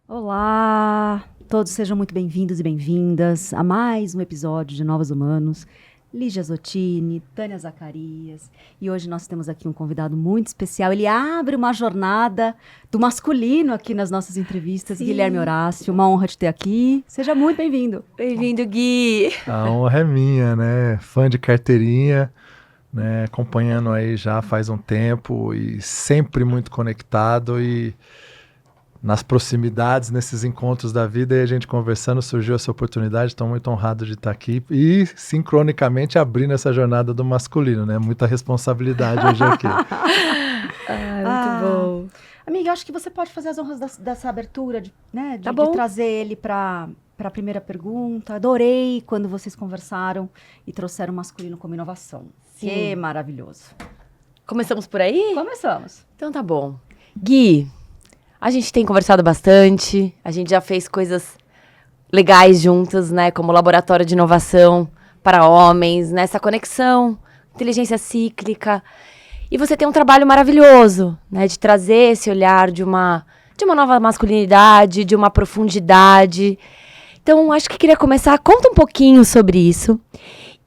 Olá, todos sejam muito bem-vindos e bem-vindas a mais um episódio de Novos Humanos. Lígia Zottini, Tânia Zacarias, e hoje nós temos aqui um convidado muito especial. Ele abre uma jornada do masculino aqui nas nossas entrevistas. Sim. Guilherme Horácio, uma honra te ter aqui. Seja muito bem-vindo. Bem-vindo, Gui. A honra é minha, né? Fã de carteirinha, né? Acompanhando aí já faz um tempo e sempre muito conectado e nas proximidades, nesses encontros da vida, e a gente conversando, surgiu essa oportunidade, estou muito honrado de estar aqui e sincronicamente abrindo essa jornada do masculino, né? Muita responsabilidade hoje aqui. Muito bom. Amiga, acho que você pode fazer as honras dessa abertura, de trazer ele para a primeira pergunta. Adorei quando vocês conversaram e trouxeram o masculino como inovação. Sim. Que maravilhoso. Começamos por aí? Começamos. Então tá bom. Gui, a gente tem conversado bastante, a gente já fez coisas legais juntas, né? Como laboratório de inovação para homens, nessa conexão, inteligência cíclica. E você tem um trabalho maravilhoso, né? De trazer esse olhar de uma nova masculinidade, de uma profundidade. Então, acho que queria começar, conta um pouquinho sobre isso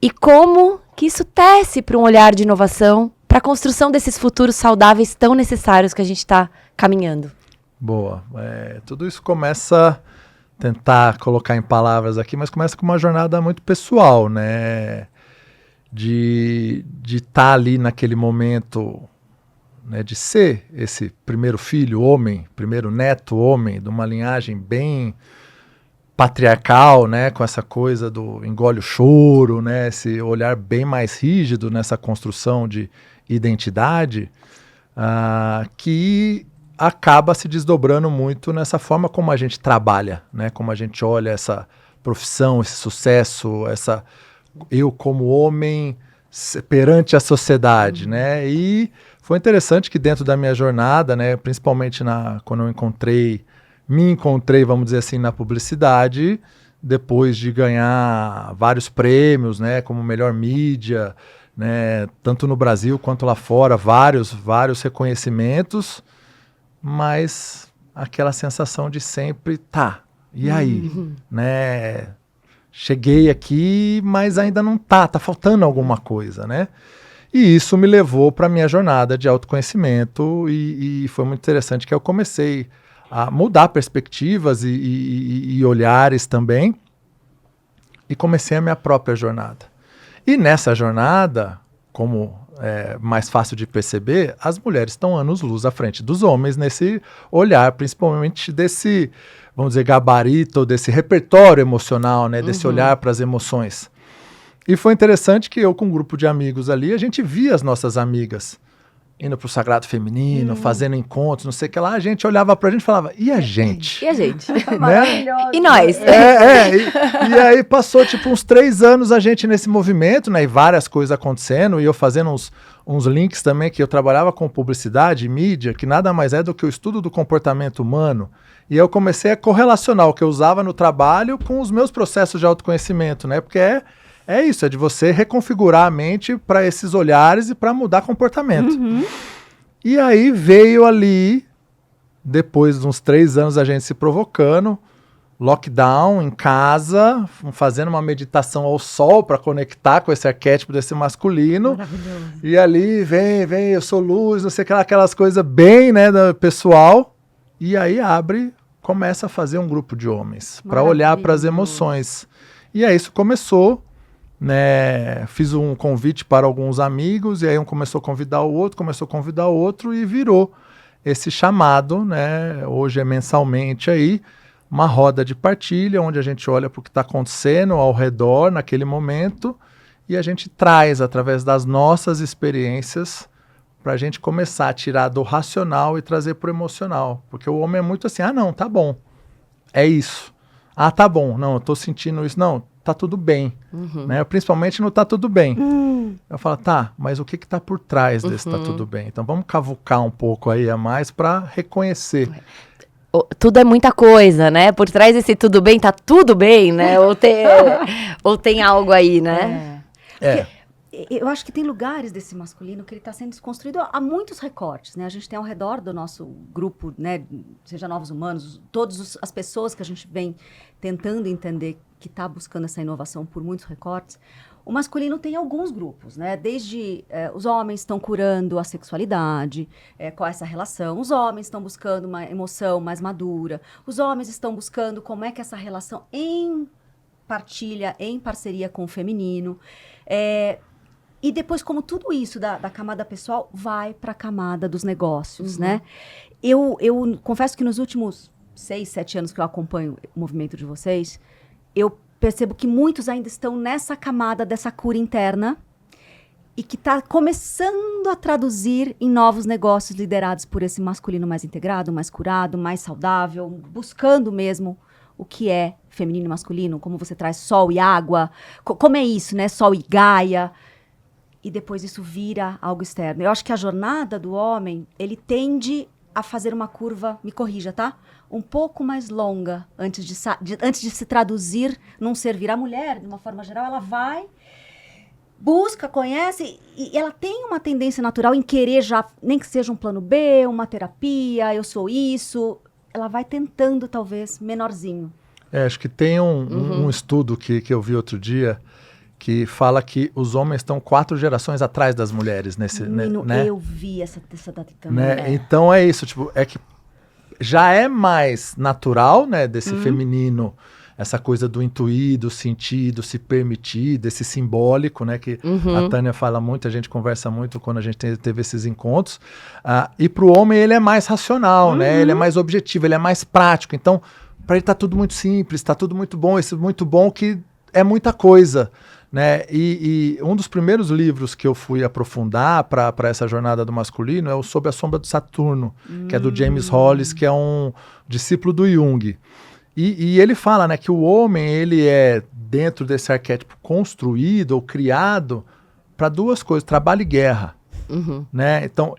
e como que isso tece para um olhar de inovação, para a construção desses futuros saudáveis tão necessários que a gente está caminhando. Boa. Tudo isso começa a tentar colocar em palavras aqui, mas começa com uma jornada muito pessoal, né? De estar ali naquele momento, né? De ser esse primeiro filho homem, primeiro neto homem, de uma linhagem bem patriarcal, né? Com essa coisa do engole o choro, né? Esse olhar bem mais rígido nessa construção de identidade, que acaba se desdobrando muito nessa forma como a gente trabalha, né? Como a gente olha essa profissão, esse sucesso, eu como homem perante a sociedade, né? E foi interessante que dentro da minha jornada, né? Principalmente quando eu me encontrei, vamos dizer assim, na publicidade, depois de ganhar vários prêmios, né? Como melhor mídia, né? Tanto no Brasil quanto lá fora, vários reconhecimentos. Mas aquela sensação de sempre, e aí, né? Cheguei aqui, mas ainda não tá faltando alguma coisa, né? E isso me levou para a minha jornada de autoconhecimento e foi muito interessante que eu comecei a mudar perspectivas e olhares também e comecei a minha própria jornada. E nessa jornada, como mais fácil de perceber, as mulheres estão anos-luz à frente dos homens nesse olhar, principalmente desse, vamos dizer, gabarito, desse repertório emocional, né, desse olhar para as emoções. E foi interessante que eu, com um grupo de amigos ali, a gente via as nossas amigas indo pro Sagrado Feminino, fazendo encontros, não sei o que lá, a gente olhava pra gente e falava, e a gente? E a gente? Né? E nós? E aí passou tipo uns 3 anos a gente nesse movimento, né, e várias coisas acontecendo, e eu fazendo uns links também, que eu trabalhava com publicidade e mídia, que nada mais é do que o estudo do comportamento humano, e eu comecei a correlacionar o que eu usava no trabalho com os meus processos de autoconhecimento, né, porque é isso, é de você reconfigurar a mente para esses olhares e para mudar comportamento. E aí veio ali, depois de uns 3 anos a gente se provocando, lockdown em casa, fazendo uma meditação ao sol para conectar com esse arquétipo desse masculino. Maravilhoso. E ali vem, eu sou luz, não sei o que lá, aquelas coisas bem, né, pessoal. E aí começa a fazer um grupo de homens para olhar para as emoções. E aí isso começou. Né, fiz um convite para alguns amigos e aí um começou a convidar o outro e virou esse chamado, né, hoje é mensalmente aí, uma roda de partilha onde a gente olha para o que está acontecendo ao redor naquele momento e a gente traz através das nossas experiências para a gente começar a tirar do racional e trazer para o emocional, porque o homem é muito assim, não, tá bom, é isso, tá bom, não, eu estou sentindo isso, não, tá tudo bem, né? Principalmente no tá tudo bem. Eu falo, mas o que tá por trás desse tá tudo bem? Então vamos cavucar um pouco aí a mais para reconhecer. Tudo é muita coisa, né? Por trás desse tudo bem, tá tudo bem, né? Ou tem algo aí, né? eu acho que tem lugares desse masculino que ele está sendo desconstruído. Há muitos recortes, né? A gente tem ao redor do nosso grupo, né? Seja Novos Humanos, todas as pessoas que a gente vem tentando entender que está buscando essa inovação por muitos recortes. O masculino tem alguns grupos, né? Desde os homens estão curando a sexualidade, com essa relação. Os homens estão buscando uma emoção mais madura. Os homens estão buscando como é que essa relação em partilha, em parceria com o feminino. E depois, como tudo isso da camada pessoal vai para a camada dos negócios, né? Eu confesso que nos últimos 6, 7 anos que eu acompanho o movimento de vocês, eu percebo que muitos ainda estão nessa camada dessa cura interna e que está começando a traduzir em novos negócios liderados por esse masculino mais integrado, mais curado, mais saudável, buscando mesmo o que é feminino e masculino, como você traz sol e água, como é isso, né? Sol e Gaia. E depois isso vira algo externo. Eu acho que a jornada do homem, ele tende a fazer uma curva, me corrija, tá? Um pouco mais longa antes de se traduzir num servir. A mulher, de uma forma geral, ela vai, busca, conhece, e ela tem uma tendência natural em querer já, nem que seja um plano B, uma terapia, eu sou isso. Ela vai tentando, talvez, menorzinho. Acho que tem um estudo que eu vi outro dia, que fala que os homens estão 4 gerações atrás das mulheres nesse, Menino, né? eu vi essa data também. Né? Então é isso, tipo, é que já é mais natural, né, desse feminino, essa coisa do intuir, do sentir, do se permitir, desse simbólico, né, que a Tânia fala muito, a gente conversa muito quando a gente teve esses encontros. E para o homem ele é mais racional, né, ele é mais objetivo, ele é mais prático. Então, para ele tá tudo muito simples, tá tudo muito bom, esse muito bom que é muita coisa. Né? E um dos primeiros livros que eu fui aprofundar para essa jornada do masculino é o Sob a Sombra do Saturno, que é do James Hollis, que é um discípulo do Jung. E ele fala, né, que o homem ele é, dentro desse arquétipo, construído ou criado para 2 coisas, trabalho e guerra. Né? Então,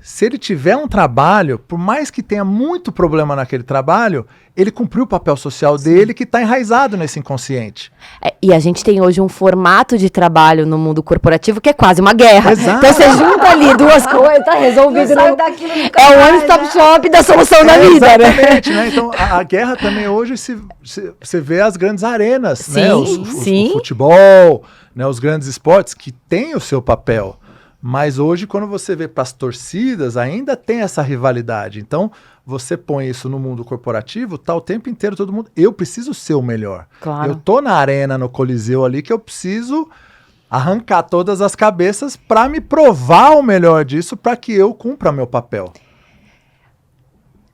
se ele tiver um trabalho, por mais que tenha muito problema naquele trabalho, ele cumpriu o papel social dele que está enraizado nesse inconsciente. E a gente tem hoje um formato de trabalho no mundo corporativo que é quase uma guerra. Exato. Então você junta ali 2 coisas, tá resolvido. É o one-stop shop da solução da vida, né? Exatamente, né? Então a guerra também hoje você vê as grandes arenas, Sim, né? O futebol, né? Os grandes esportes que têm o seu papel. Mas hoje, quando você vê para as torcidas, ainda tem essa rivalidade. Então, você põe isso no mundo corporativo, tá o tempo inteiro todo mundo... Eu preciso ser o melhor. Claro. Eu tô na arena, no Coliseu ali, que eu preciso arrancar todas as cabeças para me provar o melhor disso, para que eu cumpra meu papel.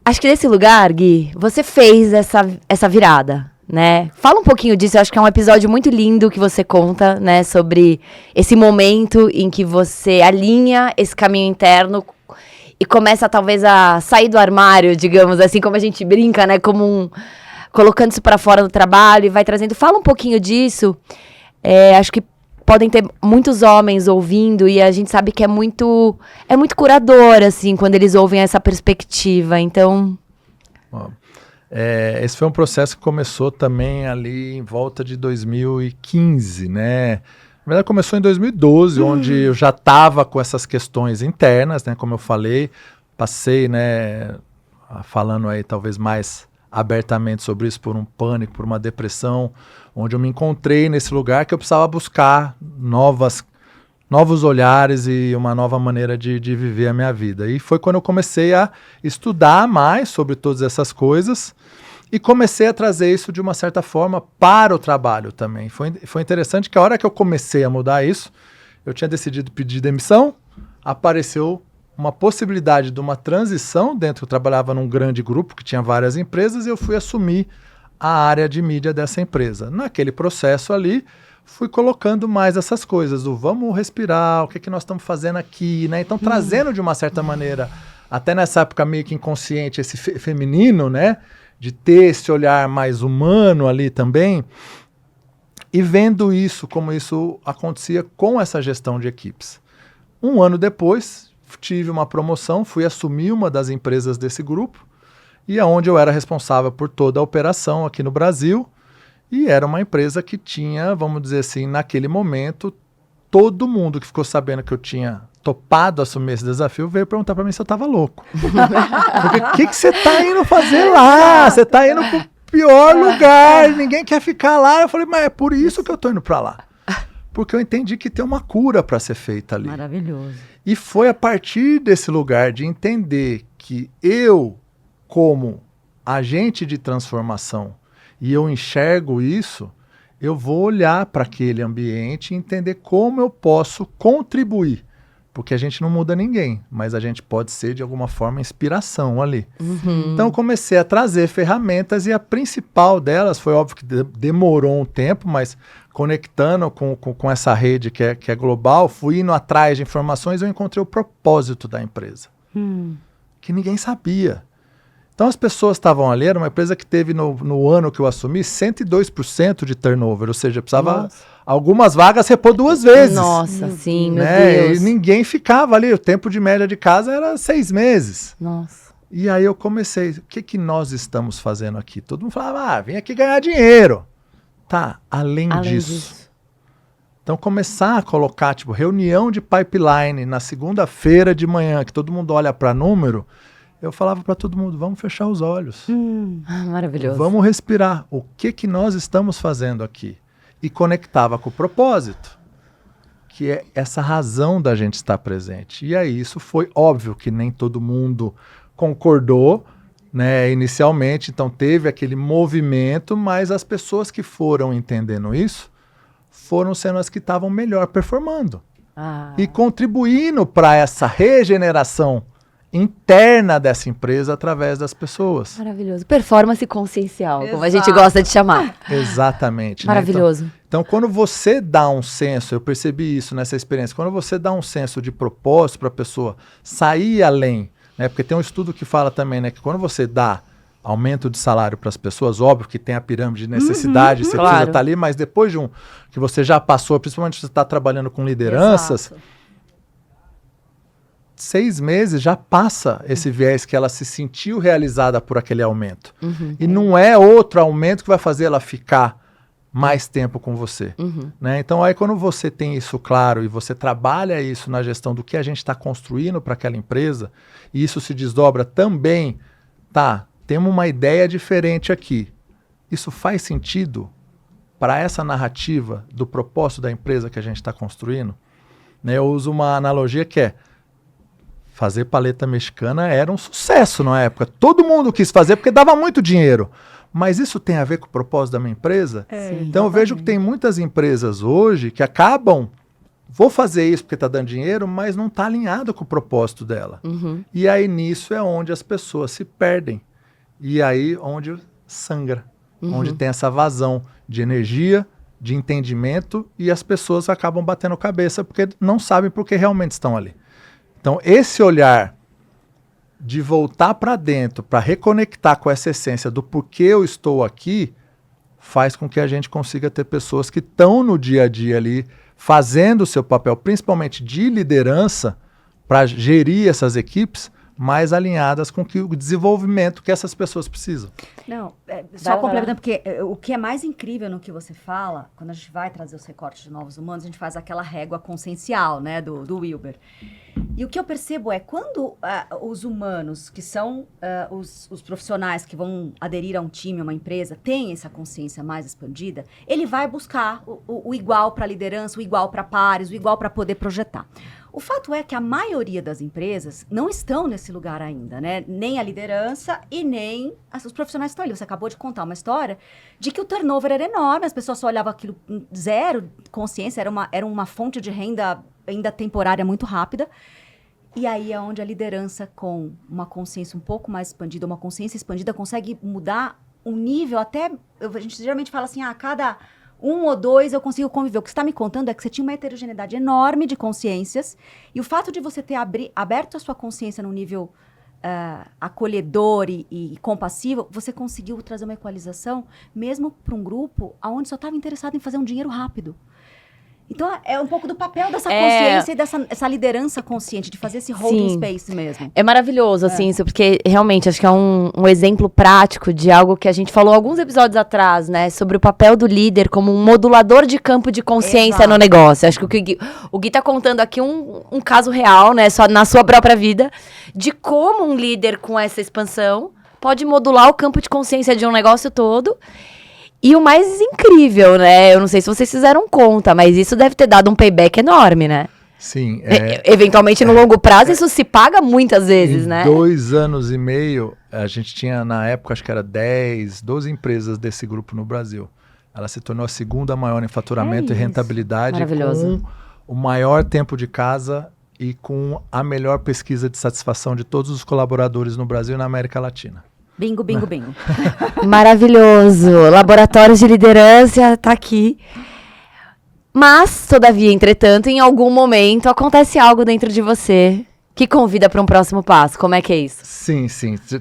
Acho que nesse lugar, Gui, você fez essa virada, né? Fala um pouquinho disso, eu acho que é um episódio muito lindo que você conta, né? Sobre esse momento em que você alinha esse caminho interno e começa talvez a sair do armário, digamos assim, como a gente brinca, né? Como colocando isso para fora do trabalho e vai trazendo. Fala um pouquinho disso. Acho que podem ter muitos homens ouvindo e a gente sabe que é muito curador, assim, quando eles ouvem essa perspectiva. Então... esse foi um processo que começou também ali em volta de 2015, né? Na verdade, começou em 2012, onde eu já estava com essas questões internas, né? Como eu falei, passei, né, falando aí talvez mais abertamente sobre isso, por um pânico, por uma depressão, onde eu me encontrei nesse lugar que eu precisava buscar novos olhares e uma nova maneira de viver a minha vida. E foi quando eu comecei a estudar mais sobre todas essas coisas e comecei a trazer isso de uma certa forma para o trabalho também. Foi interessante que a hora que eu comecei a mudar isso, eu tinha decidido pedir demissão, apareceu uma possibilidade de uma transição dentro, eu trabalhava num grande grupo que tinha várias empresas e eu fui assumir a área de mídia dessa empresa. Naquele processo ali, fui colocando mais essas coisas, vamos respirar, o que nós estamos fazendo aqui, né? Então, trazendo de uma certa maneira, até nessa época meio que inconsciente, esse feminino, né? De ter esse olhar mais humano ali também, e vendo isso, como isso acontecia com essa gestão de equipes. Um ano depois, tive uma promoção, fui assumir uma das empresas desse grupo, e onde eu era responsável por toda a operação aqui no Brasil, e era uma empresa que tinha, vamos dizer assim, naquele momento, todo mundo que ficou sabendo que eu tinha topado assumir esse desafio veio perguntar pra mim se eu tava louco. Porque o que você tá indo fazer lá? Você tá indo pro pior lugar, ninguém quer ficar lá. Eu falei, mas é por isso que eu tô indo pra lá. Porque eu entendi que tem uma cura pra ser feita ali. Maravilhoso. E foi a partir desse lugar de entender que eu, como agente de transformação, e eu enxergo isso, eu vou olhar para aquele ambiente e entender como eu posso contribuir. Porque a gente não muda ninguém, mas a gente pode ser, de alguma forma, inspiração ali. Então, eu comecei a trazer ferramentas e a principal delas, foi óbvio que demorou um tempo, mas conectando com essa rede que é global, fui indo atrás de informações, eu encontrei o propósito da empresa, que ninguém sabia. Então, as pessoas estavam ali, era uma empresa que teve, no ano que eu assumi, 102% de turnover, ou seja, precisava algumas vagas repor 2 vezes. Nossa, sim, meu né? Deus. E ninguém ficava ali, o tempo de média de casa era 6 meses. Nossa. E aí eu comecei, o que nós estamos fazendo aqui? Todo mundo falava, vem aqui ganhar dinheiro. Tá, além disso. Então, começar a colocar, tipo, reunião de pipeline na segunda-feira de manhã, que todo mundo olha para número, eu falava para todo mundo, vamos fechar os olhos. Maravilhoso. Vamos respirar. O que nós estamos fazendo aqui? E conectava com o propósito, que é essa razão da gente estar presente. E aí isso foi óbvio que nem todo mundo concordou, né, inicialmente, então teve aquele movimento, mas as pessoas que foram entendendo isso foram sendo as que estavam melhor performando e contribuindo para essa regeneração interna dessa empresa através das pessoas. Maravilhoso. Performance consciencial, como a gente Exato. gosta de chamar. Exatamente. Maravilhoso. Né? Então, quando você dá um senso, eu percebi isso nessa experiência, quando você dá um senso de propósito para a pessoa sair além, né? Porque tem um estudo que fala também, né, que quando você dá aumento de salário para as pessoas, óbvio que tem a pirâmide de necessidade, você precisa estar ali, mas depois de que você já passou, principalmente se você está trabalhando com lideranças, Exato. 6 meses já passa esse viés que ela se sentiu realizada por aquele aumento. E não é outro aumento que vai fazer ela ficar mais tempo com você. Né? Então, aí quando você tem isso claro e você trabalha isso na gestão do que a gente está construindo para aquela empresa, e isso se desdobra também, temos uma ideia diferente aqui. Isso faz sentido para essa narrativa do propósito da empresa que a gente está construindo? Né? Eu uso uma analogia que é, fazer paleta mexicana era um sucesso na época. Todo mundo quis fazer porque dava muito dinheiro. Mas isso tem a ver com o propósito da minha empresa? Então eu vejo que tem muitas empresas hoje que acabam, vou fazer isso porque está dando dinheiro, mas não está alinhado com o propósito dela. E aí nisso é onde as pessoas se perdem. E aí onde sangra. Onde tem essa vazão de energia, de entendimento, e as pessoas acabam batendo cabeça porque não sabem por que realmente estão ali. Então, esse olhar de voltar para dentro, para reconectar com essa essência do porquê eu estou aqui, faz com que a gente consiga ter pessoas que estão no dia a dia ali, fazendo o seu papel, principalmente de liderança, para gerir essas equipes mais alinhadas com o desenvolvimento que essas pessoas precisam. Não, só complementando, porque o que é mais incrível no que você fala, quando a gente vai trazer os recortes de novos humanos, a gente faz aquela régua consciencial, né, do Wilber. E o que eu percebo é, quando os humanos, que são os profissionais que vão aderir a um time, a uma empresa, têm essa consciência mais expandida, ele vai buscar o igual para a liderança, o igual para pares, o igual para poder projetar. O fato é que a maioria das empresas não estão nesse lugar ainda, né? Nem a liderança e nem os profissionais estão ali. Você acabou de contar uma história de que o turnover era enorme, as pessoas só olhavam aquilo zero consciência, era uma fonte de renda ainda temporária muito rápida. E aí é onde a liderança, com uma consciência um pouco mais expandida, uma consciência expandida, consegue mudar um nível até... A gente geralmente fala assim, a cada 1 ou 2 eu consigo conviver. O que você está me contando é que você tinha uma heterogeneidade enorme de consciências, e o fato de você ter aberto a sua consciência num nível acolhedor e compassivo, você conseguiu trazer uma equalização, mesmo para um grupo onde só estava interessado em fazer um dinheiro rápido. Então, é um pouco do papel dessa consciência e essa liderança consciente, de fazer esse holding space mesmo. É maravilhoso, assim, isso, porque realmente acho que é um exemplo prático de algo que a gente falou alguns episódios atrás, né? Sobre o papel do líder como um modulador de campo de consciência no negócio. Acho que o Gui tá contando aqui um caso real, né? Só na sua própria vida, de como um líder com essa expansão pode modular o campo de consciência de um negócio todo. E o mais incrível, né? Eu não sei se vocês fizeram conta, mas isso deve ter dado um payback enorme, né? Sim. Eventualmente, no longo prazo, isso se paga muitas vezes, né? 2 anos e meio, a gente tinha, na época, acho que era 12 empresas desse grupo no Brasil. Ela se tornou a segunda maior em faturamento e rentabilidade, com o maior tempo de casa e com a melhor pesquisa de satisfação de todos os colaboradores no Brasil e na América Latina. Bingo, bingo, bingo. Maravilhoso. Laboratórios de liderança tá aqui. Mas, todavia, entretanto, em algum momento acontece algo dentro de você que convida para um próximo passo. Como é que é isso? Sim.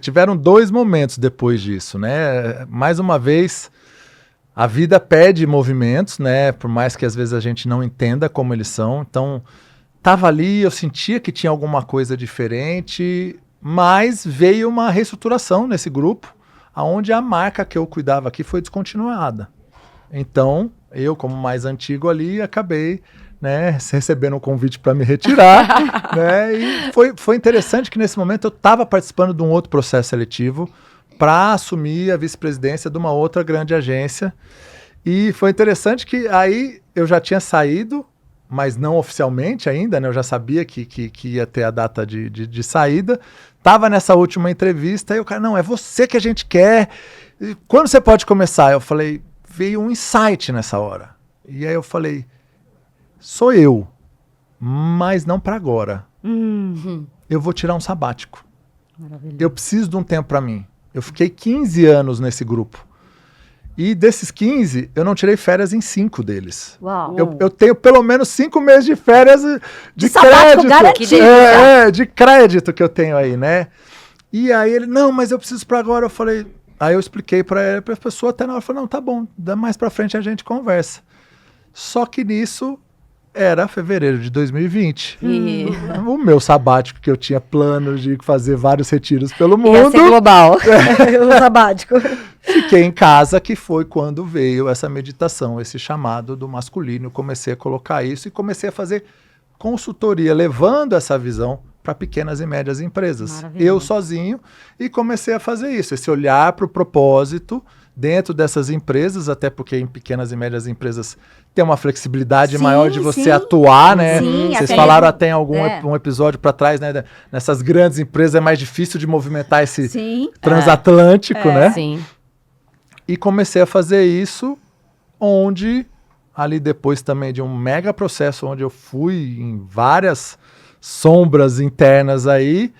Tiveram 2 momentos depois disso, né? Mais uma vez, a vida pede movimentos, né? Por mais que às vezes a gente não entenda como eles são. Então, tava ali, eu sentia que tinha alguma coisa diferente. Mas veio uma reestruturação nesse grupo, onde a marca que eu cuidava aqui foi descontinuada. Então, eu, como mais antigo ali, acabei, né, recebendo um convite para me retirar. Né, e foi interessante que nesse momento eu estava participando de um outro processo seletivo para assumir a vice-presidência de uma outra grande agência. E foi interessante que aí eu já tinha saído, mas não oficialmente ainda, né? Eu já sabia que ia ter a data de saída. Tava nessa última entrevista e o cara, não, é você que a gente quer. E quando você pode começar? Eu falei, veio um insight nessa hora. E aí eu falei, sou eu, mas não para agora. Eu vou tirar um sabático. Maravilhoso. Eu preciso de um tempo para mim. Eu fiquei 15 anos nesse grupo. E desses 15, eu não tirei férias em 5 deles. Uau. Eu tenho pelo menos 5 meses de férias de sabático crédito. garantido. De crédito que eu tenho aí, né? E aí ele, não, mas eu preciso para agora. Eu falei, aí eu expliquei para a pessoa, até na hora, falou, não, tá bom, mais para frente a gente conversa. Só que nisso era fevereiro de 2020. O meu sabático, que eu tinha planos de fazer vários retiros pelo mundo. Ia ser global. O sabático. Fiquei em casa, que foi quando veio essa meditação, esse chamado do masculino. Comecei a colocar isso e comecei a fazer consultoria, levando essa visão para pequenas e médias empresas. Eu sozinho, e comecei a fazer isso, esse olhar para o propósito dentro dessas empresas, até porque em pequenas e médias empresas tem uma flexibilidade maior de você atuar, né? Sim, vocês falaram até em algum um episódio para trás, né? Nessas grandes empresas é mais difícil de movimentar esse transatlântico, né? Sim. E comecei a fazer isso, onde, ali depois também de um mega processo, onde eu fui em várias sombras internas aí,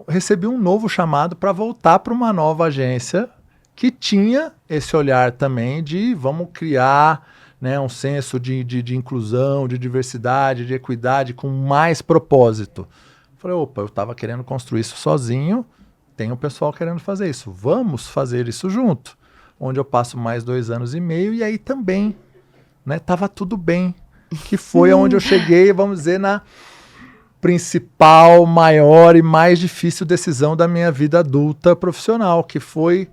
recebi um novo chamado para voltar para uma nova agência que tinha esse olhar também de vamos criar, né, um senso de inclusão, de diversidade, de equidade, com mais propósito. Falei, opa, eu estava querendo construir isso sozinho, tem o pessoal querendo fazer isso, vamos fazer isso junto. Onde eu passo mais 2 anos e meio, e aí também, né, tava tudo bem. Que foi onde eu cheguei, vamos dizer, na principal, maior e mais difícil decisão da minha vida adulta profissional, que foi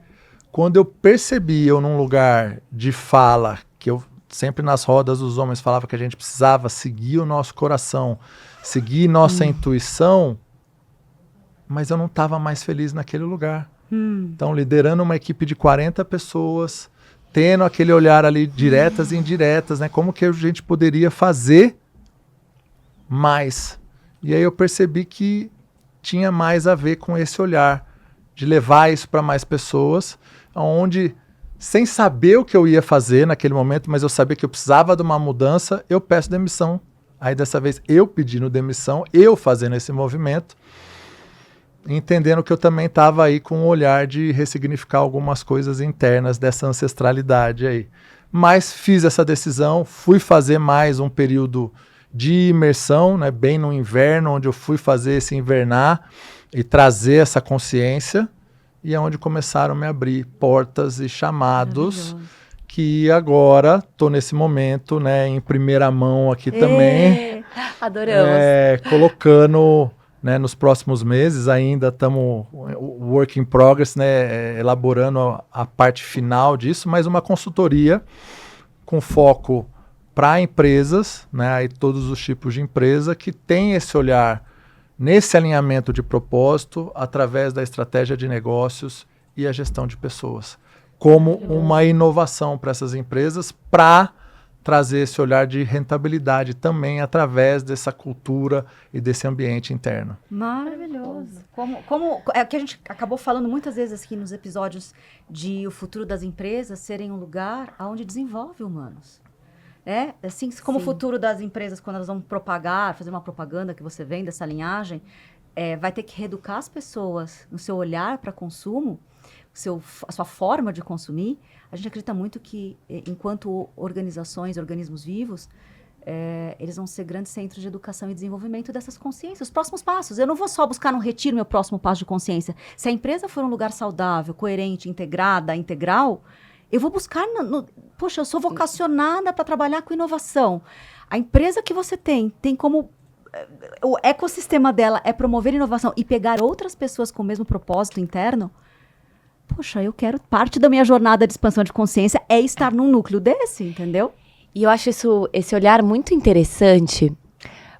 quando eu percebi, eu num lugar de fala, que eu sempre nas rodas os homens falavam que a gente precisava seguir o nosso coração, seguir nossa intuição, mas eu não estava mais feliz naquele lugar. Então, liderando uma equipe de 40 pessoas, tendo aquele olhar ali, diretas e indiretas, né? Como que a gente poderia fazer mais? E aí eu percebi que tinha mais a ver com esse olhar, de levar isso para mais pessoas, onde, sem saber o que eu ia fazer naquele momento, mas eu sabia que eu precisava de uma mudança, eu peço demissão. Aí dessa vez eu pedindo demissão, eu fazendo esse movimento, entendendo que eu também estava aí com um olhar de ressignificar algumas coisas internas dessa ancestralidade aí. Mas fiz essa decisão, fui fazer mais um período de imersão, né, bem no inverno, onde eu fui fazer esse invernar e trazer essa consciência, e é onde começaram a me abrir portas e chamados que agora estou nesse momento, né, em primeira mão aqui também, Adoramos. colocando, né, nos próximos meses, ainda estamos work in progress, né, elaborando a parte final disso, mas uma consultoria com foco para empresas, né, aí todos os tipos de empresa que tem esse olhar nesse alinhamento de propósito através da estratégia de negócios e a gestão de pessoas, como uma inovação para essas empresas, para trazer esse olhar de rentabilidade também através dessa cultura e desse ambiente interno. Maravilhoso. Como é que a gente acabou falando muitas vezes aqui nos episódios de o futuro das empresas serem um lugar onde desenvolve humanos. Assim como o futuro das empresas, quando elas vão propagar, fazer uma propaganda que você vem dessa linhagem, vai ter que reeducar as pessoas no seu olhar para consumo, a sua forma de consumir. A gente acredita muito que, enquanto organizações, organismos vivos, eles vão ser grandes centros de educação e desenvolvimento dessas consciências. Os próximos passos. Eu não vou só buscar no retiro meu próximo passo de consciência. Se a empresa for um lugar saudável, coerente, integrada, integral, eu vou buscar... Poxa, eu sou vocacionada para trabalhar com inovação. A empresa que você tem como... O ecossistema dela é promover inovação e pegar outras pessoas com o mesmo propósito interno. Poxa, eu quero... Parte da minha jornada de expansão de consciência é estar num núcleo desse, entendeu? E eu acho esse olhar muito interessante,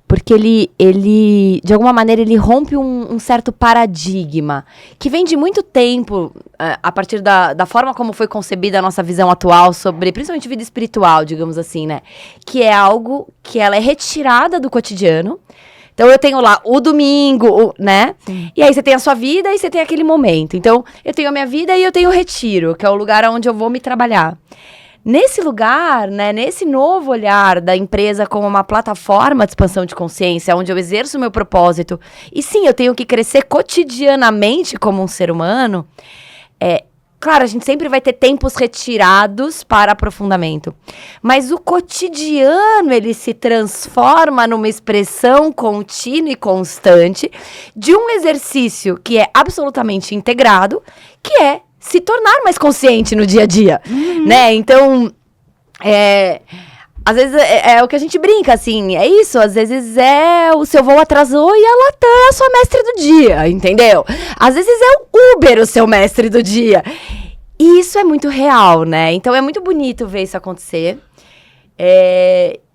porque ele de alguma maneira, ele rompe um certo paradigma, que vem de muito tempo, a partir da forma como foi concebida a nossa visão atual sobre, principalmente, vida espiritual, digamos assim, né? Que é algo que ela é retirada do cotidiano. Então, eu tenho lá o domingo, né? Sim. E aí, você tem a sua vida e você tem aquele momento. Então, eu tenho a minha vida e eu tenho o retiro, que é o lugar onde eu vou me trabalhar. Nesse lugar, né, nesse novo olhar da empresa como uma plataforma de expansão de consciência, onde eu exerço o meu propósito, e sim, eu tenho que crescer cotidianamente como um ser humano, claro, a gente sempre vai ter tempos retirados para aprofundamento, mas o cotidiano, ele se transforma numa expressão contínua e constante de um exercício que é absolutamente integrado, que é se tornar mais consciente no dia a dia, né? Então, às vezes é o que a gente brinca, assim, é isso, às vezes o seu voo atrasou e a Latam é a sua mestre do dia, entendeu? Às vezes é o Uber o seu mestre do dia. E isso é muito real, né? Então, é muito bonito ver isso acontecer.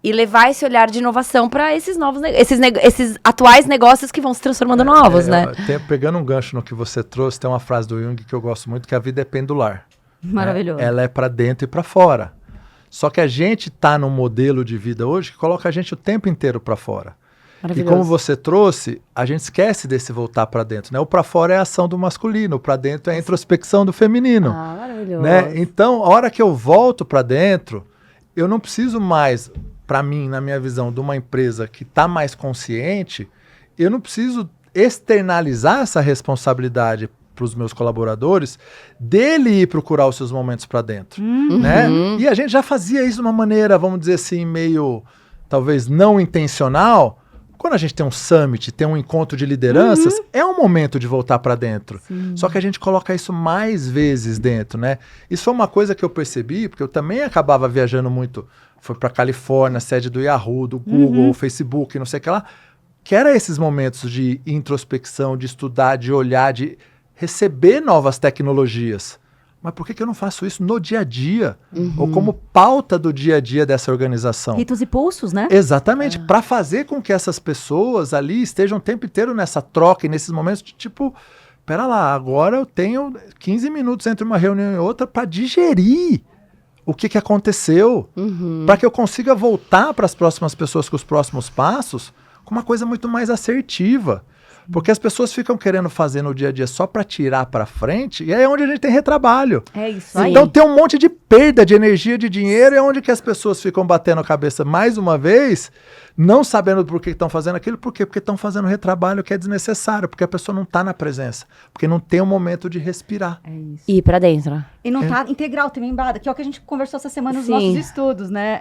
E levar esse olhar de inovação para esses novos esses atuais negócios que vão se transformando novos, né? Pegando um gancho no que você trouxe, tem uma frase do Jung que eu gosto muito, que a vida é pendular. Maravilhoso. Ela é para dentro e para fora. Só que a gente tá num modelo de vida hoje que coloca a gente o tempo inteiro para fora. E como você trouxe, a gente esquece desse voltar para dentro, né? O para fora é a ação do masculino, o para dentro é a introspecção do feminino. Maravilhoso. Né? Então, a hora que eu volto para dentro, eu não preciso mais... Para mim, na minha visão, de uma empresa que está mais consciente, eu não preciso externalizar essa responsabilidade para os meus colaboradores dele ir procurar os seus momentos para dentro, né? E a gente já fazia isso de uma maneira, vamos dizer assim, meio, talvez, não intencional. Quando a gente tem um summit, tem um encontro de lideranças, é um momento de voltar para dentro. Sim. Só que a gente coloca isso mais vezes dentro, né? Isso foi uma coisa que eu percebi, porque eu também acabava viajando muito. Foi para Califórnia, sede do Yahoo, do Google, Facebook, não sei o que lá. Que era esses momentos de introspecção, de estudar, de olhar, de receber novas tecnologias. Mas por que eu não faço isso no dia a dia? Ou como pauta do dia a dia dessa organização? Ritos e pulsos, né? Exatamente. Para fazer com que essas pessoas ali estejam o tempo inteiro nessa troca e nesses momentos de tipo... Pera lá, agora eu tenho 15 minutos entre uma reunião e outra para digerir o que aconteceu, para que eu consiga voltar para as próximas pessoas com os próximos passos com uma coisa muito mais assertiva. Porque as pessoas ficam querendo fazer no dia a dia só para tirar para frente, e aí é onde a gente tem retrabalho. É isso aí. Então tem um monte de perda de energia, de dinheiro, é onde que as pessoas ficam batendo a cabeça mais uma vez não sabendo por que estão fazendo aquilo, por quê? Porque estão fazendo retrabalho que é desnecessário, porque a pessoa não está na presença, porque não tem um momento de respirar. É isso. E ir pra dentro. E não tá integral também, embada, que é o que a gente conversou essa semana nos Sim. nossos estudos, né?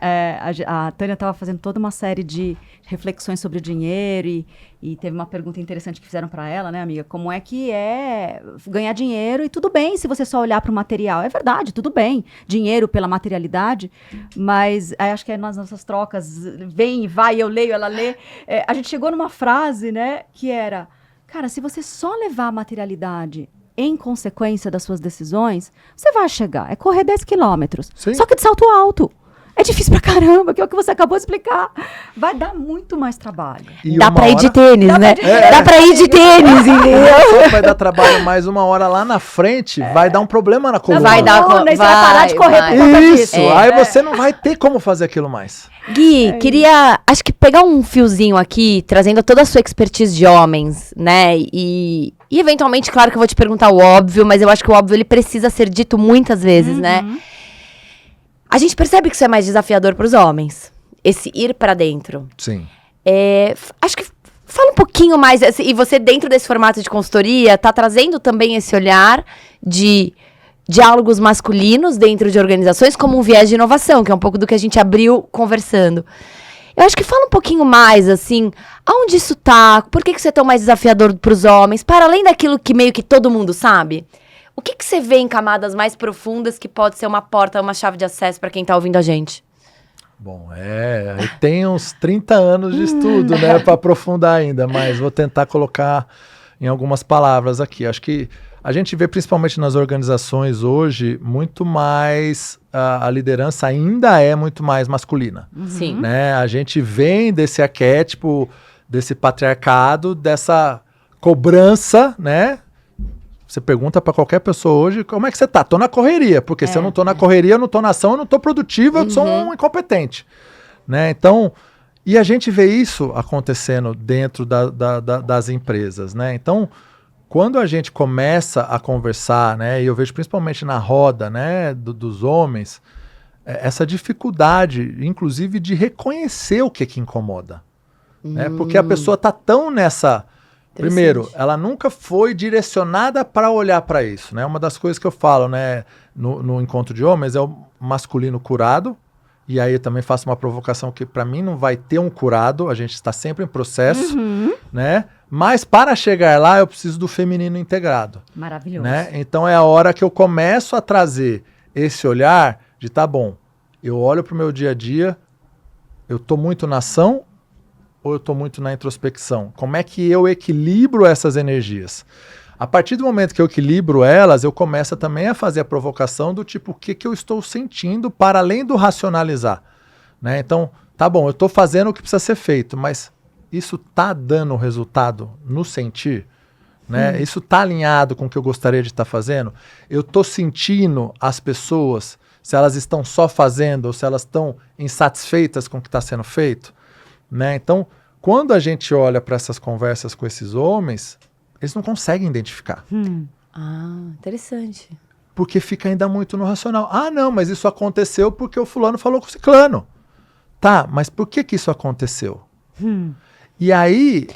A Tânia estava fazendo toda uma série de reflexões sobre o dinheiro e teve uma pergunta interessante que fizeram para ela, né, amiga? Como é que é ganhar dinheiro e tudo bem se você só olhar para o material. É verdade, tudo bem. Dinheiro pela materialidade, mas acho que nas nossas trocas, vem e vai, eu leio, ela lê. A gente chegou numa frase, né, que era, cara, se você só levar a materialidade em consequência das suas decisões, você vai chegar. É correr 10 quilômetros. Sim. Só que de salto alto. É difícil pra caramba, que é o que você acabou de explicar. Vai dar muito mais trabalho. E Dá uma pra ir de hora- tênis, né? Dá pra ir de tênis, entendeu? Vai dar trabalho mais uma hora lá na frente, vai dar um problema na coluna. Vai dar Coluna, e você vai parar de correr por conta Isso, disso. aí você não vai ter como fazer aquilo mais. Gui, queria, acho que pegar um fiozinho aqui, trazendo toda a sua expertise de homens, né? E eventualmente, claro que eu vou te perguntar o óbvio, mas eu acho que o óbvio ele precisa ser dito muitas vezes, né? A gente percebe que isso é mais desafiador para os homens, esse ir para dentro. Sim. Acho que fala um pouquinho mais, e você dentro desse formato de consultoria, tá trazendo também esse olhar de diálogos masculinos dentro de organizações como um viés de inovação, que é um pouco do que a gente abriu conversando. Eu acho que fala um pouquinho mais, assim, aonde isso tá, por que isso é tão mais desafiador para os homens, para além daquilo que meio que todo mundo sabe. O que você vê em camadas mais profundas que pode ser uma porta, uma chave de acesso para quem tá ouvindo a gente? Bom, aí tem uns 30 anos de estudo, né, para aprofundar ainda, mas vou tentar colocar em algumas palavras aqui. Acho que a gente vê principalmente nas organizações hoje muito mais, a liderança ainda é muito mais masculina. Sim. Né? A gente vem desse arquétipo, desse patriarcado, dessa cobrança, né? Você pergunta para qualquer pessoa hoje, como é que você tá? Tô na correria, porque se eu não tô na correria, eu não tô na ação, eu não tô produtivo, eu sou um incompetente. Né? Então, e a gente vê isso acontecendo dentro das empresas, né? Então, quando a gente começa a conversar, né, e eu vejo principalmente na roda, né, dos homens, essa dificuldade, inclusive, de reconhecer o que incomoda. Né? Porque a pessoa tá tão nessa... Primeiro, ela nunca foi direcionada para olhar para isso, né? Uma das coisas que eu falo, né, no encontro de homens é o masculino curado, e aí eu também faço uma provocação que para mim não vai ter um curado, a gente está sempre em processo, né? Mas para chegar lá eu preciso do feminino integrado. Maravilhoso. Né? Então é a hora que eu começo a trazer esse olhar de, tá bom, eu olho para o meu dia a dia, eu tô muito na ação, ou eu estou muito na introspecção? Como é que eu equilibro essas energias? A partir do momento que eu equilibro elas, eu começo também a fazer a provocação do tipo, o que eu estou sentindo para além do racionalizar. Né? Então, tá bom, eu estou fazendo o que precisa ser feito, mas isso está dando resultado no sentir? Né? Isso está alinhado com o que eu gostaria de estar fazendo? Eu estou sentindo as pessoas, se elas estão só fazendo ou se elas estão insatisfeitas com o que está sendo feito? Né? Então, quando a gente olha para essas conversas com esses homens, eles não conseguem identificar. Interessante. Porque fica ainda muito no racional. Ah, não, mas isso aconteceu porque o fulano falou com o ciclano. Tá, mas por que isso aconteceu? E aí,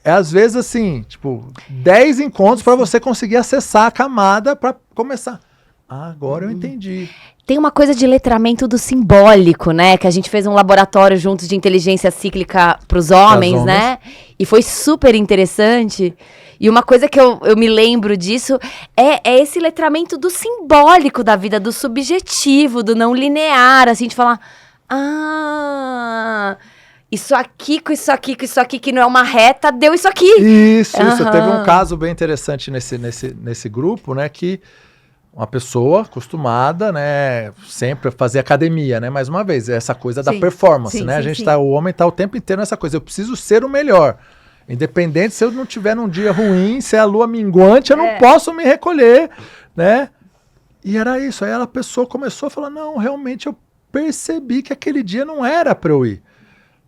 às vezes assim, tipo, 10 encontros para você conseguir acessar a camada para começar. Ah, agora eu entendi. Tem uma coisa de letramento do simbólico, né? Que a gente fez um laboratório juntos de inteligência cíclica para os homens, né? E foi super interessante. E uma coisa que eu me lembro disso é esse letramento do simbólico da vida, do subjetivo, do não linear, assim, de falar... isso aqui com isso aqui com isso aqui, que não é uma reta, deu isso aqui. Isso. Teve um caso bem interessante nesse grupo, né? Que... uma pessoa acostumada, né, sempre a fazer academia, né, mais uma vez, essa coisa da performance, né, o homem tá o tempo inteiro nessa coisa, eu preciso ser o melhor, independente se eu não tiver num dia ruim, se é a lua minguante, eu não posso me recolher, né, e era isso, aí a pessoa começou a falar, não, realmente eu percebi que aquele dia não era para eu ir,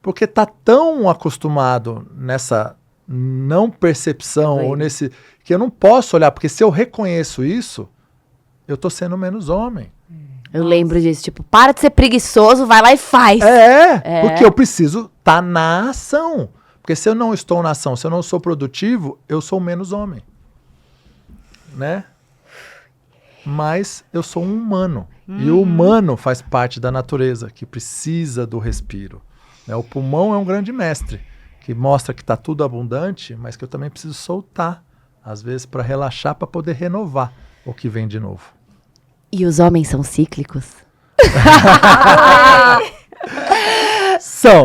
porque tá tão acostumado nessa não percepção, ou nesse, que eu não posso olhar, porque se eu reconheço isso, eu tô sendo menos homem. Eu lembro disso, tipo, para de ser preguiçoso, vai lá e faz. Porque eu preciso estar na ação. Porque se eu não estou na ação, se eu não sou produtivo, eu sou menos homem. Né? Mas eu sou um humano. E o humano faz parte da natureza, que precisa do respiro. Né? O pulmão é um grande mestre, que mostra que está tudo abundante, mas que eu também preciso soltar, às vezes, para relaxar, para poder renovar o que vem de novo. E os homens são cíclicos? São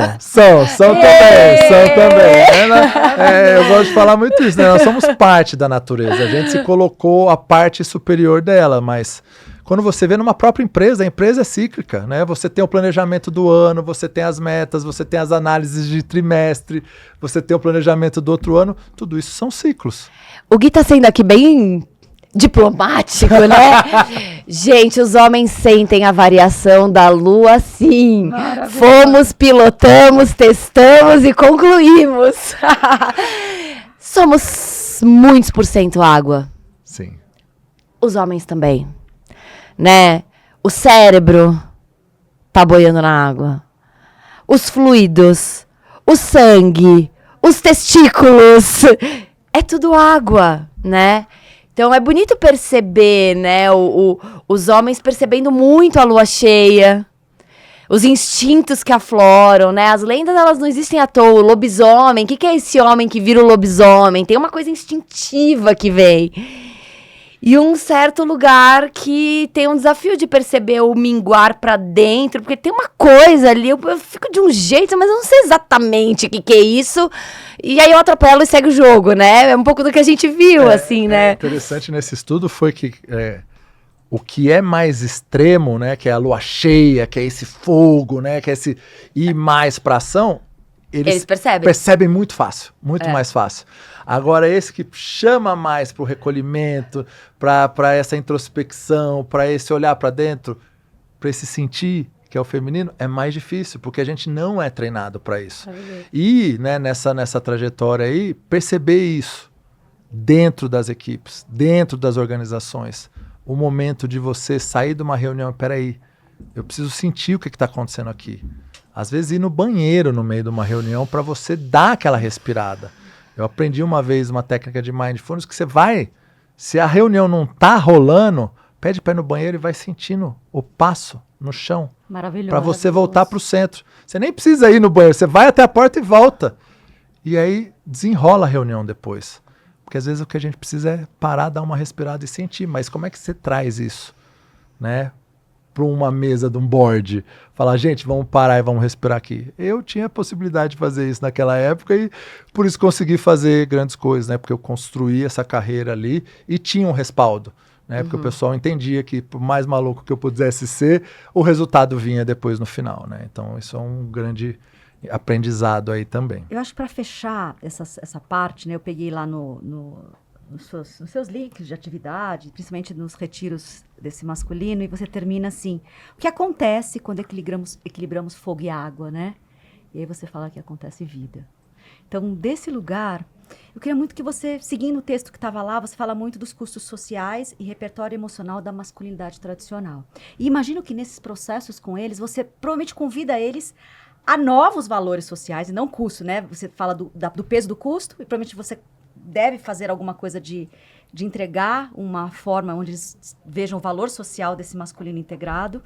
também. Né? Eu gosto de falar muito isso, né? Nós somos parte da natureza. A gente se colocou a parte superior dela, mas quando você vê numa própria empresa, a empresa é cíclica, né? Você tem o planejamento do ano, você tem as metas, você tem as análises de trimestre, você tem o planejamento do outro ano, tudo isso são ciclos. O Gui tá sendo aqui bem diplomático, né? Gente, os homens sentem a variação da lua, sim. Fomos, pilotamos, testamos e concluímos. Somos muitos por cento água. Sim. Os homens também, né? O cérebro tá boiando na água. Os fluidos, o sangue, os testículos, é tudo água, né? Então é bonito perceber, né, os homens percebendo muito a lua cheia, os instintos que afloram, né? As lendas, elas não existem à toa. O lobisomem, o que é esse homem que vira o lobisomem? Tem uma coisa instintiva que vem. E um certo lugar que tem um desafio de perceber o minguar pra dentro, porque tem uma coisa ali, eu fico de um jeito, mas eu não sei exatamente o que é isso. E aí eu atropelo e segue o jogo, né? É um pouco do que a gente viu, assim, né? Interessante nesse estudo foi que o que é mais extremo, né, que é a lua cheia, que é esse fogo, né, que é esse ir mais pra ação, eles percebem muito fácil, muito mais fácil. Agora, esse que chama mais para o recolhimento, para essa introspecção, para esse olhar para dentro, para esse sentir, que é o feminino, é mais difícil, porque a gente não é treinado para isso. E, né, nessa trajetória aí, perceber isso dentro das equipes, dentro das organizações, o momento de você sair de uma reunião, peraí, eu preciso sentir o que está acontecendo aqui. Às vezes ir no banheiro no meio de uma reunião para você dar aquela respirada. Eu aprendi uma vez uma técnica de mindfulness que você vai, se a reunião não tá rolando, pede para ir no banheiro e vai sentindo o passo no chão. Maravilhoso. Para você voltar para o centro. Você nem precisa ir no banheiro, você vai até a porta e volta. E aí desenrola a reunião depois. Porque às vezes o que a gente precisa é parar, dar uma respirada e sentir. Mas como é que você traz isso, né, para uma mesa de um board? Falar, gente, vamos parar e vamos respirar aqui. Eu tinha a possibilidade de fazer isso naquela época e por isso consegui fazer grandes coisas, né? Porque eu construí essa carreira ali e tinha um respaldo, né? Porque o pessoal entendia que, por mais maluco que eu pudesse ser, o resultado vinha depois no final, né? Então isso é um grande aprendizado aí também. Eu acho que para fechar essa parte, né, eu peguei lá nos seus links de atividade, principalmente nos retiros desse masculino, e você termina assim, o que acontece quando equilibramos fogo e água, né? E aí você fala que acontece vida. Então, desse lugar, eu queria muito que você, seguindo o texto que estava lá, você fala muito dos custos sociais e repertório emocional da masculinidade tradicional. E imagino que nesses processos com eles, você provavelmente convida eles a novos valores sociais, e não custo, né? Você fala do peso do custo, e provavelmente você deve fazer alguma coisa de entregar uma forma onde eles vejam o valor social desse masculino integrado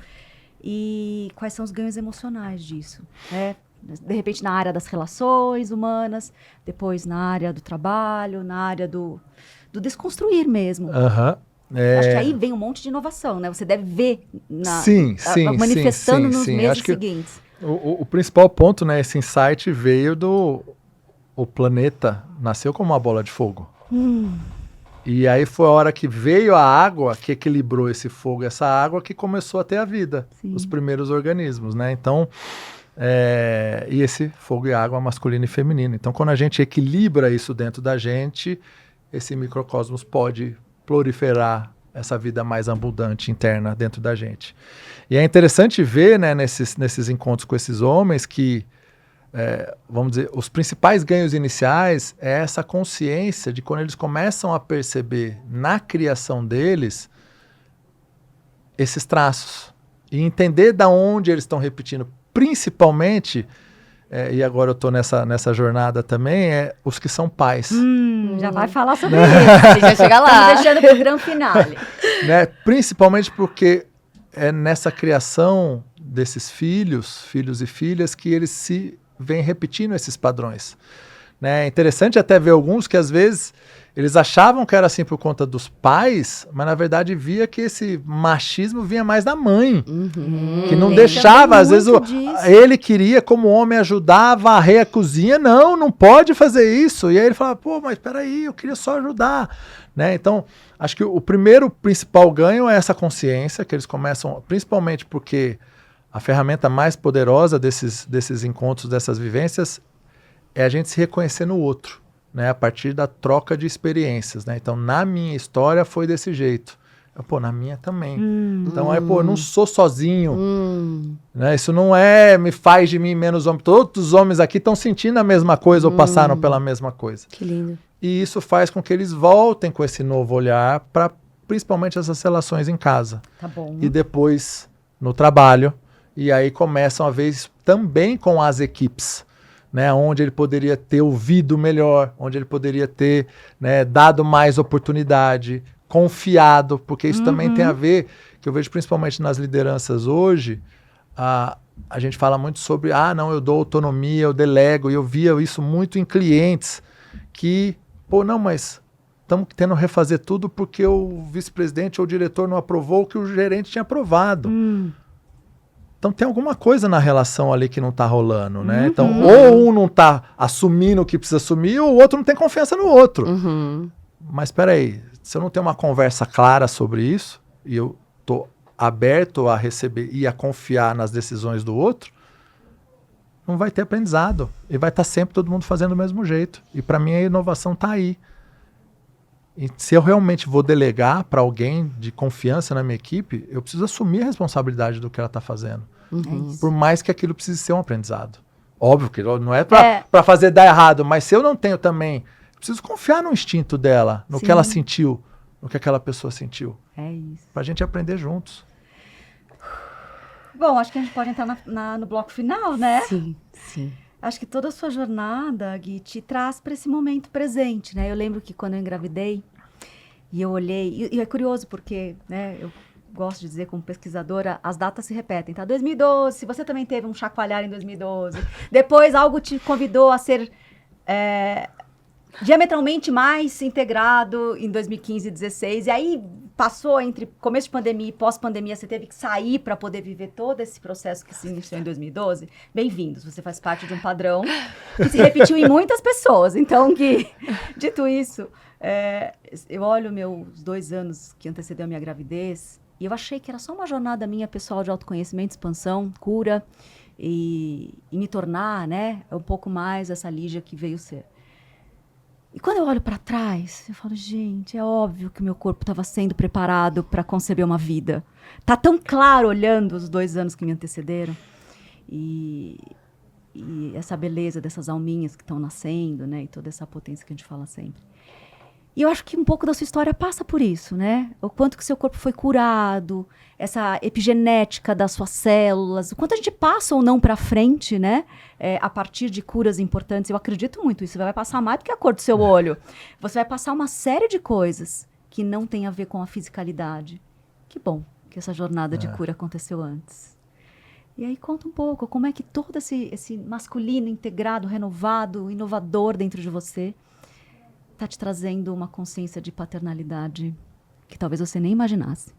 e quais são os ganhos emocionais disso, né? De repente na área das relações humanas, depois na área do trabalho, na área do desconstruir mesmo. Acho que aí vem um monte de inovação, né? Você deve ver manifestando nos meses seguintes. O principal ponto, né, esse insight veio o planeta nasceu como uma bola de fogo. E aí foi a hora que veio a água, que equilibrou esse fogo, essa água, que começou a ter a vida, os primeiros organismos, né? Então, e esse fogo e água masculino e feminino. Então, quando a gente equilibra isso dentro da gente, esse microcosmos pode proliferar essa vida mais abundante interna dentro da gente. E é interessante ver, né, nesses encontros com esses homens que vamos dizer, os principais ganhos iniciais é essa consciência de quando eles começam a perceber na criação deles esses traços, E entender da onde eles estão repetindo, principalmente, e agora eu estou nessa jornada também, os que são pais. Já vai falar sobre isso. A gente vai chegar lá. Estamos deixando para o grande finale. Né? Principalmente porque é nessa criação desses filhos e filhas, que eles se vêm repetindo esses padrões. Né? É interessante até ver alguns que às vezes eles achavam que era assim por conta dos pais, mas na verdade via que esse machismo vinha mais da mãe. Que não Tem deixava, também às vezes muito disso. ele queria como homem ajudar a varrer a cozinha, não pode fazer isso. E aí ele falava, pô, mas peraí, eu queria só ajudar. Né? Então, acho que o primeiro principal ganho é essa consciência, que eles começam, principalmente porque a ferramenta mais poderosa desses encontros, dessas vivências, é a gente se reconhecer no outro, né? A partir da troca de experiências. Né? Então, na minha história foi desse jeito. Na minha também. Então, eu não sou sozinho. Né? Isso não me faz de mim menos homem. Todos os homens aqui estão sentindo a mesma coisa ou passaram pela mesma coisa. Que lindo. E isso faz com que eles voltem com esse novo olhar para principalmente essas relações em casa. Tá bom. E depois no trabalho. E aí começam a vez também com as equipes, né, onde ele poderia ter ouvido melhor, onde ele poderia ter, né, dado mais oportunidade, confiado, porque isso também tem a ver, que eu vejo principalmente nas lideranças hoje, a gente fala muito sobre, não, eu dou autonomia, eu delego, e eu via isso muito em clientes, que, mas estamos tendo que refazer tudo porque o vice-presidente ou o diretor não aprovou o que o gerente tinha aprovado. Então tem alguma coisa na relação ali que não está rolando, né? Então, ou um não está assumindo o que precisa assumir, ou o outro não tem confiança no outro. Mas espera aí, se eu não tenho uma conversa clara sobre isso, e eu estou aberto a receber e a confiar nas decisões do outro, não vai ter aprendizado. E vai estar sempre todo mundo fazendo do mesmo jeito. E para mim a inovação está aí. E se eu realmente vou delegar para alguém de confiança na minha equipe, eu preciso assumir a responsabilidade do que ela está fazendo. Por mais que aquilo precise ser um aprendizado. Óbvio que não é para fazer dar errado, mas se eu não tenho também, eu preciso confiar no instinto dela, no que ela sentiu, no que aquela pessoa sentiu. É isso. Para a gente aprender juntos. Bom, acho que a gente pode entrar no bloco final, né? Sim. Acho que toda a sua jornada, Gui, te traz para esse momento presente, né? Eu lembro que quando eu engravidei, e eu olhei... E é curioso porque, né, eu gosto de dizer como pesquisadora, as datas se repetem, tá? 2012, se você também teve um chacoalhar em 2012, depois algo te convidou a ser diametralmente mais integrado em 2015 e 2016, e aí passou entre começo de pandemia e pós-pandemia, você teve que sair para poder viver todo esse processo que se iniciou em 2012. Bem-vindos, você faz parte de um padrão que se repetiu em muitas pessoas. Então, Gui, dito isso, eu olho meus 2 anos que antecedeu a minha gravidez e eu achei que era só uma jornada minha pessoal de autoconhecimento, expansão, cura e me tornar, né, um pouco mais essa Lígia que veio ser. E quando eu olho para trás, eu falo, gente, é óbvio que o meu corpo estava sendo preparado para conceber uma vida. Tá tão claro olhando os 2 anos que me antecederam. E essa beleza dessas alminhas que estão nascendo, né? E toda essa potência que a gente fala sempre. E eu acho que um pouco da sua história passa por isso, né? O quanto que o seu corpo foi curado, essa epigenética das suas células, o quanto a gente passa ou não para frente, né? A partir de curas importantes. Eu acredito muito isso. Você vai passar mais do que a cor do seu olho. Você vai passar uma série de coisas que não tem a ver com a fisicalidade. Que bom que essa jornada de cura aconteceu antes. E aí conta um pouco como é que todo esse masculino integrado, renovado, inovador dentro de você está te trazendo uma consciência de paternalidade que talvez você nem imaginasse.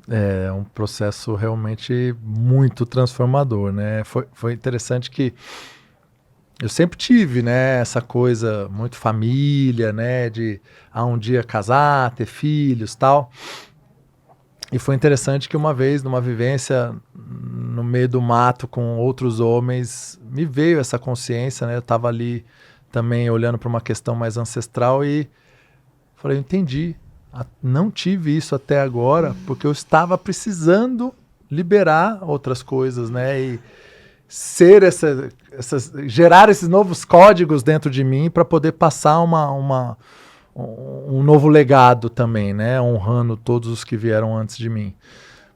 É um processo realmente muito transformador, né? Foi interessante que eu sempre tive, né, essa coisa muito família, né, de um dia casar, ter filhos, tal. E foi interessante que uma vez, numa vivência no meio do mato com outros homens, me veio essa consciência, né? Eu estava ali também olhando para uma questão mais ancestral e falei, eu entendi. Não tive isso até agora porque eu estava precisando liberar outras coisas, né? E ser gerar esses novos códigos dentro de mim para poder passar um novo legado também, né? Honrando todos os que vieram antes de mim.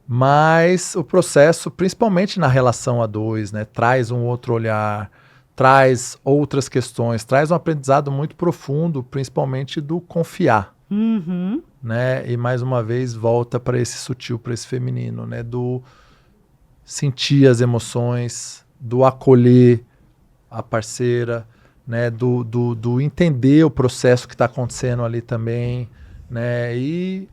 Mas o processo, principalmente na relação a dois, né, traz um outro olhar, traz outras questões, traz um aprendizado muito profundo, principalmente do confiar, Uhum. né? E mais uma vez volta para esse sutil, para esse feminino, né? Do sentir as emoções, do acolher a parceira, né? Do entender o processo que está acontecendo ali também, né? E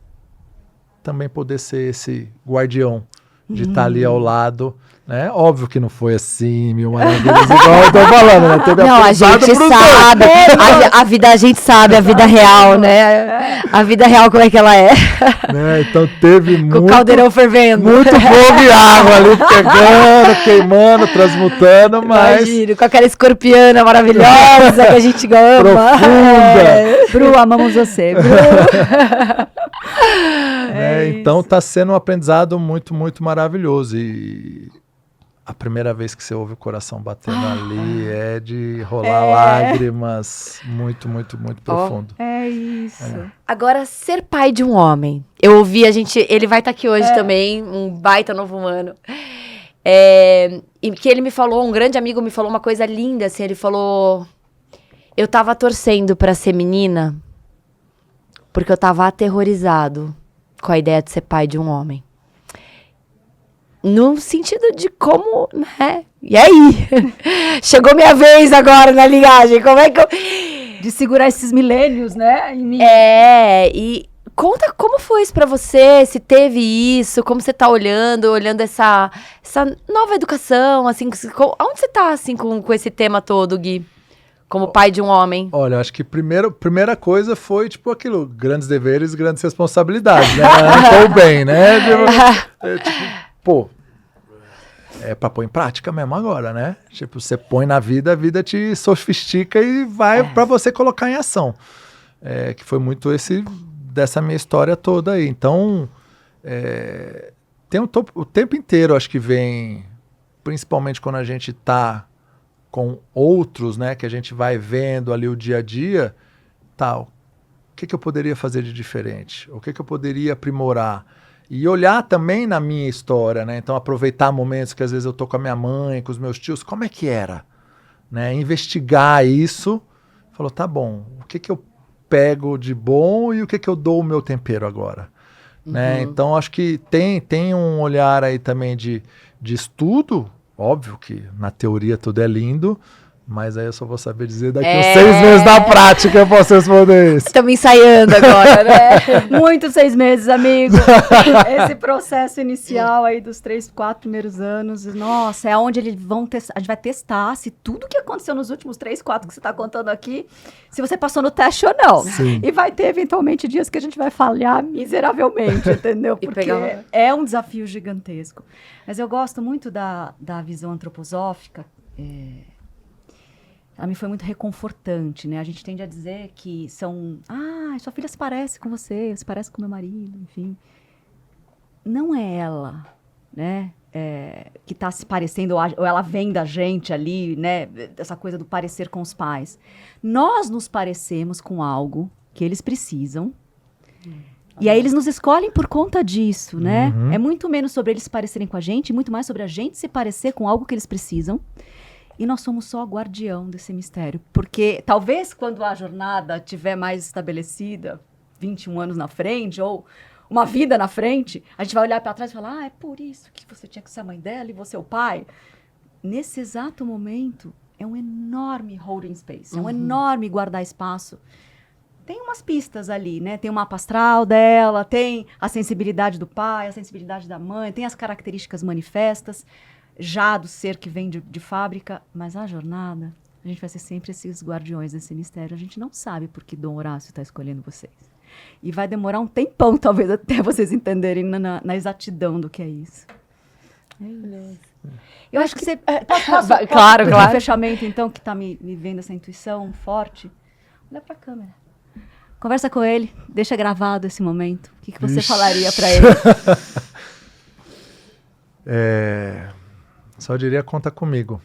também poder ser esse guardião de estar ali ao lado, né? Óbvio que não foi assim, mil maravilhas, igual eu tô falando, né? Teve Não, a aprendizado gente pros sabe, a vida a gente sabe, a vida real, né? A vida real como é que ela é, dois, né? Então teve com o muito, caldeirão fervendo. muito fogo e água ali, pegando, queimando, transmutando, mas Imagino, com aquela escorpiana maravilhosa que a gente ama. profunda. Bru, amamos você. Bru. Né? Então tá sendo um aprendizado muito, muito maravilhoso. E a primeira vez que você ouve o coração batendo ali é de rolar lágrimas muito, muito, muito profundo. É isso. Agora, ser pai de um homem. Eu ouvi ele vai estar aqui hoje também, um baita novo humano. E que ele me falou, um grande amigo me falou uma coisa linda, assim, ele falou, eu tava torcendo pra ser menina, porque eu tava aterrorizado com a ideia de ser pai de um homem. No sentido de como, né? E aí? Chegou minha vez agora na ligagem, como é que eu... De segurar esses milênios, né? Em mim. E conta como foi isso pra você, se teve isso, como você tá olhando essa nova educação, assim, onde você tá, assim, com esse tema todo, Gui? Como pai de um homem. Olha, acho que primeira coisa foi, tipo, aquilo, grandes deveres, grandes responsabilidades, né? Ou bem, né? Pô, é pra pôr em prática mesmo agora, né? Tipo, você põe na vida, a vida te sofistica e vai pra você colocar em ação. Que foi muito dessa minha história toda aí. Então, tem o tempo inteiro, acho que vem, principalmente quando a gente tá com outros, né, que a gente vai vendo ali o dia a dia, tal, o que eu poderia fazer de diferente? O que eu poderia aprimorar? E olhar também na minha história, né? Então aproveitar momentos que às vezes eu tô com a minha mãe, com os meus tios, como é que era? Né? Investigar isso, falou, tá bom, o que eu pego de bom e o que eu dou o meu tempero agora? Né? Então acho que tem um olhar aí também de estudo. Óbvio que na teoria tudo é lindo, mas aí eu só vou saber dizer daqui uns 6 meses da prática eu posso responder isso. Estamos ensaiando agora, né? Muitos 6 meses, amigo. Esse processo inicial aí dos 3, 4 primeiros anos, nossa, é onde eles vão testar. A gente vai testar se tudo que aconteceu nos últimos 3, 4 que você está contando aqui, se você passou no teste ou não. Sim. E vai ter, eventualmente, dias que a gente vai falhar miseravelmente, entendeu? Porque é um desafio gigantesco. Mas eu gosto muito da visão antroposófica. Ela me foi muito reconfortante, né? A gente tende a dizer que sua filha se parece com você, se parece com meu marido, enfim. Não é ela, né? Que está se parecendo, ou ela vem da gente ali, né? Essa coisa do parecer com os pais. Nós nos parecemos com algo que eles precisam. E aí eles nos escolhem por conta disso, né? É muito menos sobre eles se parecerem com a gente, muito mais sobre a gente se parecer com algo que eles precisam. E nós somos só guardião desse mistério. Porque talvez quando a jornada estiver mais estabelecida, 21 anos na frente, ou uma vida na frente, a gente vai olhar para trás e falar, é por isso que você tinha que ser a mãe dela e você o pai. Nesse exato momento, é um enorme holding space, é um enorme guardar espaço. Tem umas pistas ali, né? Tem o mapa astral dela, tem a sensibilidade do pai, a sensibilidade da mãe, tem as características manifestas já do ser que vem de fábrica, mas a jornada, a gente vai ser sempre esses guardiões desse mistério. A gente não sabe por que Dom Horácio está escolhendo vocês. E vai demorar um tempão, talvez, até vocês entenderem na exatidão do que é isso. É isso. Eu acho que você... Posso Claro. Um fechamento, então, que está me vendo essa intuição forte? Olha para a câmera. Conversa com ele, deixa gravado esse momento. O que você falaria para ele? Só diria, conta comigo.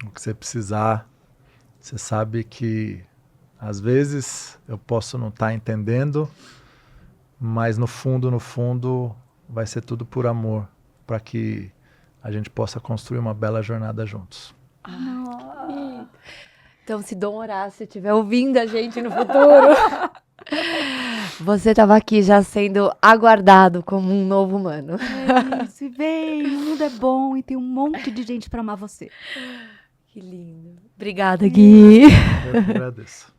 O que você precisar, você sabe que às vezes eu posso não estar entendendo, mas no fundo, vai ser tudo por amor, para que a gente possa construir uma bela jornada juntos. Então, se Dom Horácio estiver ouvindo a gente no futuro, você estava aqui já sendo aguardado como um novo humano. É isso, e vem, o mundo é bom e tem um monte de gente para amar você. Que lindo. Obrigada, Gui. Eu que agradeço.